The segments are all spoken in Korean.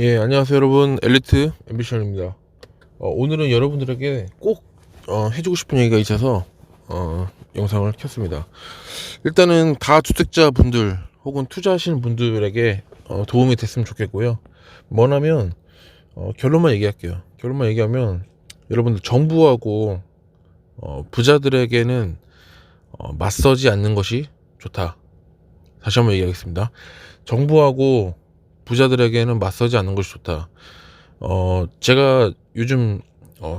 예, 안녕하세요 여러분. 엘리트 앰비션입니다. 오늘은 여러분들에게 꼭 해주고 싶은 얘기가 있어서 영상을 켰습니다. 일단은 다주택자 분들 혹은 투자하시는 분들에게 도움이 됐으면 좋겠고요. 뭐냐면 결론만 얘기할게요. 결론만 얘기하면 여러분들 정부하고 부자들에게는 맞서지 않는 것이 좋다. 다시 한번 얘기하겠습니다. 정부하고 부자들에게는 맞서지 않는 것이 좋다. 제가 요즘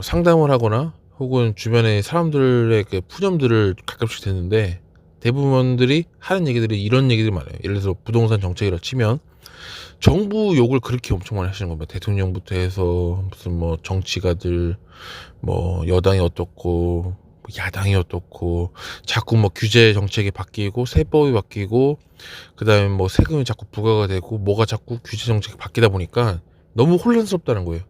상담을 하거나 혹은 주변의 사람들의 그 푸념들을 가끔씩 듣는데 대부분들이 하는 얘기들이 이런 얘기들이 많아요. 예를 들어서 부동산 정책이라 치면 정부 욕을 그렇게 엄청 많이 하시는 겁니다. 대통령부터 해서 무슨 뭐 정치가들 뭐 여당이 어떻고 야당이 어떻고 자꾸 뭐 규제 정책이 바뀌고 세법이 바뀌고 그다음에 뭐 세금이 자꾸 부과가 되고 뭐가 자꾸 규제 정책이 바뀌다 보니까 너무 혼란스럽다는 거예요.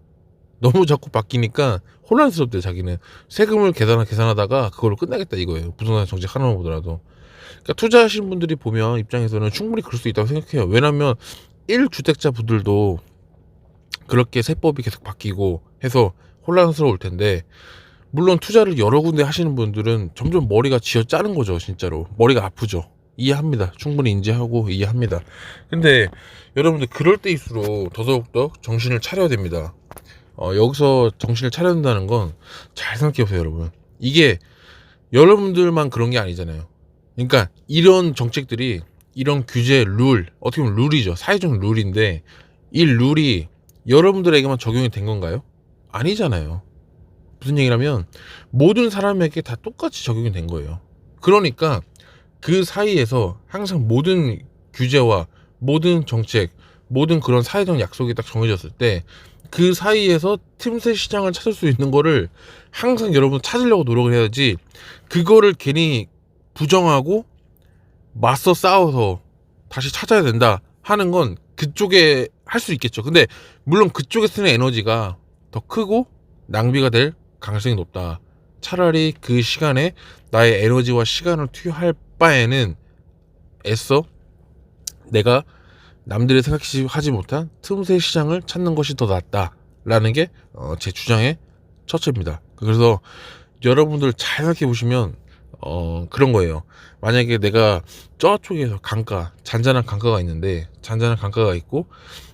너무 자꾸 바뀌니까 혼란스럽대요. 자기는 세금을 계산하다가 그걸로 끝나겠다 이거예요. 부동산 정책 하나만 보더라도. 그러니까 투자하신 분들이 보면 입장에서는 충분히 그럴 수 있다고 생각해요. 왜냐하면 1주택자 분들도 그렇게 세법이 계속 바뀌고 해서 혼란스러울 텐데, 물론 투자를 여러 군데 하시는 분들은 점점 머리가 쥐어짜는 거죠. 진짜로 머리가 아프죠. 이해합니다. 충분히 인지하고 이해합니다. 근데 여러분들 그럴 때일수록 더더욱더 정신을 차려야 됩니다. 여기서 정신을 차려야 된다는 건 잘 생각해보세요. 여러분, 이게 여러분들만 그런 게 아니잖아요. 그러니까 이런 정책들이, 이런 규제 룰, 어떻게 보면 룰이죠. 사회적 룰인데 이 룰이 여러분들에게만 적용이 된 건가요? 아니잖아요. 무슨 얘기냐면 모든 사람에게 다 똑같이 적용이 된 거예요. 그러니까 그 사이에서 항상 모든 규제와 모든 정책, 모든 그런 사회적 약속이 딱 정해졌을 때 그 사이에서 틈새 시장을 찾을 수 있는 거를 항상 여러분 찾으려고 노력을 해야지, 그거를 괜히 부정하고 맞서 싸워서 다시 찾아야 된다 하는 건 그쪽에 할 수 있겠죠. 근데 물론 그쪽에 쓰는 에너지가 더 크고 낭비가 될 가능성이 높다. 차라리 그 시간에 나의 에너지와 시간을 투여할 바에는 애써 내가 남들이 생각하지 못한 틈새 시장을 찾는 것이 더 낫다라는 게 제 주장의 첫째입니다. 그래서 여러분들 잘 생각해 보시면 그런 거예요. 만약에 내가 저쪽에서 강가, 잔잔한 강가가 있는데, 잔잔한 강가가 있고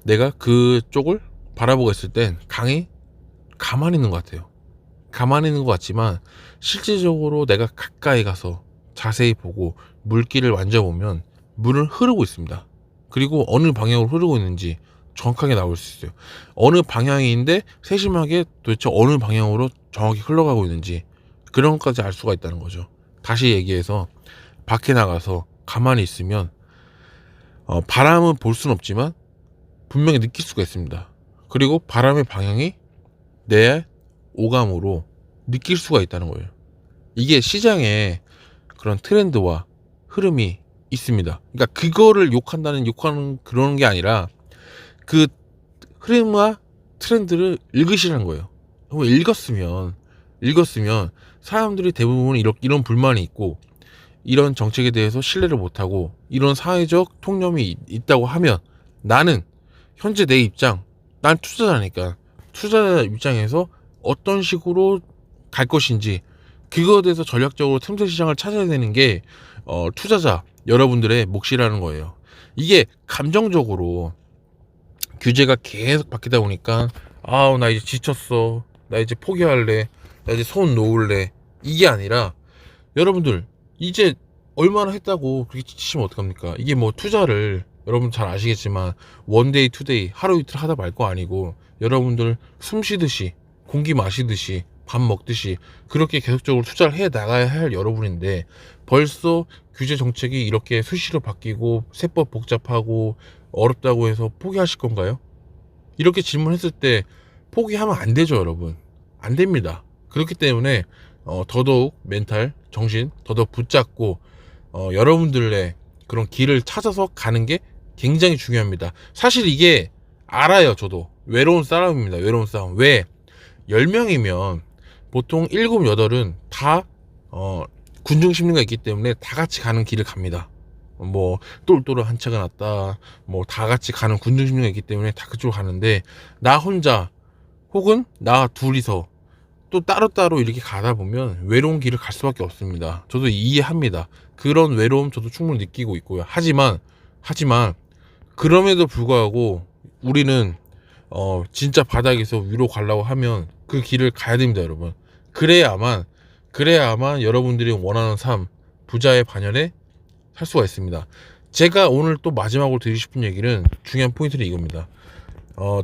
내가 그쪽을 바라보고 있을 땐 강이 가만히 있는 것 같아요. 가만히 있는 것 같지만 실질적으로 내가 가까이 가서 자세히 보고 물길을 만져보면 물은 흐르고 있습니다. 그리고 어느 방향으로 흐르고 있는지 정확하게 나올 수 있어요. 어느 방향인데 세심하게 도대체 어느 방향으로 정확히 흘러가고 있는지 그런 것까지 알 수가 있다는 거죠. 다시 얘기해서 밖에 나가서 가만히 있으면 바람은 볼 수는 없지만 분명히 느낄 수가 있습니다. 그리고 바람의 방향이 내 오감으로 느낄 수가 있다는 거예요. 이게 시장에 그런 트렌드와 흐름이 있습니다. 그러니까 그거를 욕하는 그런 게 아니라 그 흐름과 트렌드를 읽으시라는 거예요. 읽었으면 사람들이 대부분 이런 불만이 있고 이런 정책에 대해서 신뢰를 못하고 이런 사회적 통념이 있다고 하면, 나는 현재 내 입장, 난 투자자니까 투자자 입장에서 어떤 식으로 갈 것인지 그거에 대해서 전략적으로 틈새 시장을 찾아야 되는 게 투자자 여러분들의 몫이라는 거예요. 이게 감정적으로 규제가 계속 바뀌다 보니까 아우 나 이제 지쳤어, 나 이제 포기할래, 나 이제 손 놓을래, 이게 아니라 여러분들 이제 얼마나 했다고 그렇게 지치시면 어떡합니까? 이게 뭐 투자를 여러분 잘 아시겠지만 원데이 투데이 하루 이틀 하다 말 거 아니고, 여러분들 숨 쉬듯이 공기 마시듯이 밥 먹듯이 그렇게 계속적으로 투자를 해 나가야 할 여러분인데, 벌써 규제 정책이 이렇게 수시로 바뀌고 세법 복잡하고 어렵다고 해서 포기하실 건가요? 이렇게 질문했을 때 포기하면 안 되죠, 여러분. 안 됩니다. 그렇기 때문에 더더욱 멘탈, 정신 더더욱 붙잡고 여러분들의 그런 길을 찾아서 가는 게 굉장히 중요합니다. 사실 이게 알아요. 저도 외로운 싸움입니다. 외로운 싸움. 왜? 10명이면 보통 7, 8은 다 군중 심리가 있기 때문에 다 같이 가는 길을 갑니다. 뭐 똘똘한 한 채가 났다, 뭐 다 같이 가는 군중 심리가 있기 때문에 다 그쪽으로 가는데, 나 혼자 혹은 나 둘이서 또 따로따로 이렇게 가다 보면 외로운 길을 갈 수밖에 없습니다. 저도 이해합니다. 그런 외로움 저도 충분히 느끼고 있고요. 하지만 그럼에도 불구하고 우리는 진짜 바닥에서 위로 가려고 하면 그 길을 가야 됩니다, 여러분. 그래야만 여러분들이 원하는 삶, 부자의 반열에 살 수가 있습니다. 제가 오늘 또 마지막으로 드리고 싶은 얘기는, 중요한 포인트는 이겁니다.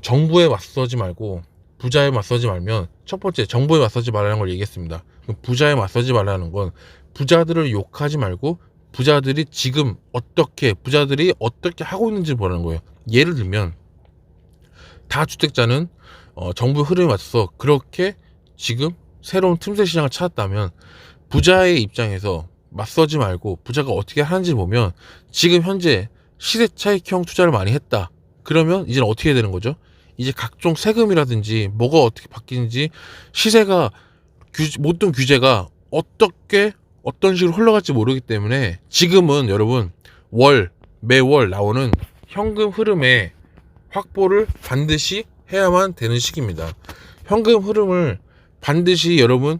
정부에 맞서지 말고 부자에 맞서지 말면, 첫 번째 정부에 맞서지 말라는 걸 얘기했습니다. 부자에 맞서지 말라는 건, 부자들을 욕하지 말고 부자들이 어떻게 하고 있는지 보라는 거예요. 예를 들면 다주택자는 정부 흐름에 맞춰서 그렇게 지금 새로운 틈새 시장을 찾았다면, 부자의 입장에서 맞서지 말고 부자가 어떻게 하는지 보면, 지금 현재 시세 차익형 투자를 많이 했다. 그러면 이제는 어떻게 해야 되는 거죠? 이제 각종 세금이라든지 뭐가 어떻게 바뀌는지, 시세가 모든 규제가 어떤 식으로 흘러갈지 모르기 때문에, 지금은 여러분 매월 나오는 현금 흐름의 확보를 반드시 해야만 되는 시기입니다. 현금 흐름을 반드시 여러분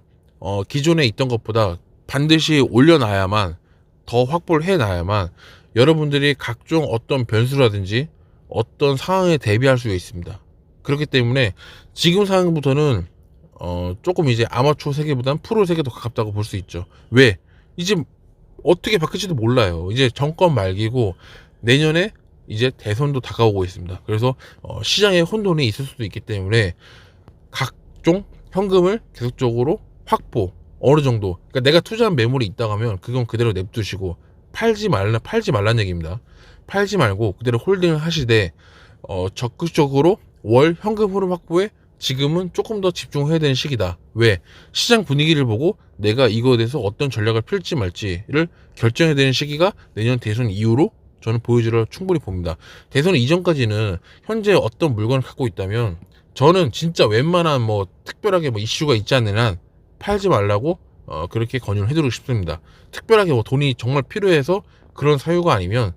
기존에 있던 것보다 반드시 올려놔야만, 더 확보를 해놔야만 여러분들이 각종 어떤 변수라든지 어떤 상황에 대비할 수가 있습니다. 그렇기 때문에 지금 상황부터는 조금 이제 아마추어 세계보다는 프로 세계도 가깝다고 볼 수 있죠. 왜? 이제 어떻게 바뀔지도 몰라요. 이제 정권 말기고 내년에 이제 대선도 다가오고 있습니다. 그래서 시장에 혼돈이 있을 수도 있기 때문에 각종 현금을 계속적으로 확보, 어느 정도, 그러니까 내가 투자한 매물이 있다고 하면 그건 그대로 냅두시고, 팔지 말란 얘기입니다. 팔지 말고 그대로 홀딩을 하시되, 적극적으로 월 현금 흐름 확보에 지금은 조금 더 집중해야 되는 시기다. 왜? 시장 분위기를 보고 내가 이거에 대해서 어떤 전략을 펼지 말지를 결정해야 되는 시기가 내년 대선 이후로 저는 보여주려 충분히 봅니다. 대선 이전까지는 현재 어떤 물건을 갖고 있다면, 저는 진짜 웬만한 뭐 특별하게 뭐 이슈가 있지 않는 한 팔지 말라고 그렇게 권유를 해드리고 싶습니다. 특별하게 뭐 돈이 정말 필요해서 그런 사유가 아니면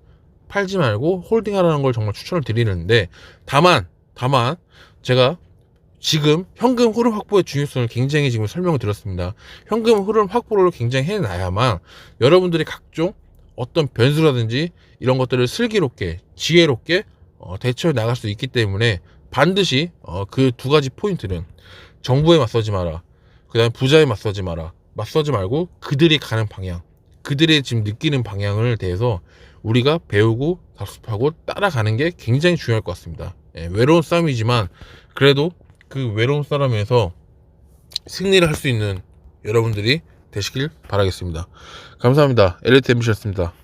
팔지 말고 홀딩하라는 걸 정말 추천을 드리는데, 다만 제가 지금 현금 흐름 확보의 중요성을 굉장히 지금 설명을 드렸습니다. 현금 흐름 확보를 굉장히 해놔야만 여러분들이 각종 어떤 변수라든지 이런 것들을 슬기롭게 지혜롭게 대처해 나갈 수 있기 때문에, 반드시 그 두 가지 포인트는, 정부에 맞서지 마라, 그 다음에 부자에 맞서지 마라, 맞서지 말고 그들이 가는 방향, 그들의 지금 느끼는 방향을 대해서 우리가 배우고 답습하고 따라가는 게 굉장히 중요할 것 같습니다. 외로운 싸움이지만 그래도 그 외로운 싸움에서 승리를 할 수 있는 여러분들이 되시길 바라겠습니다. 감사합니다. 엘리트 MC였습니다.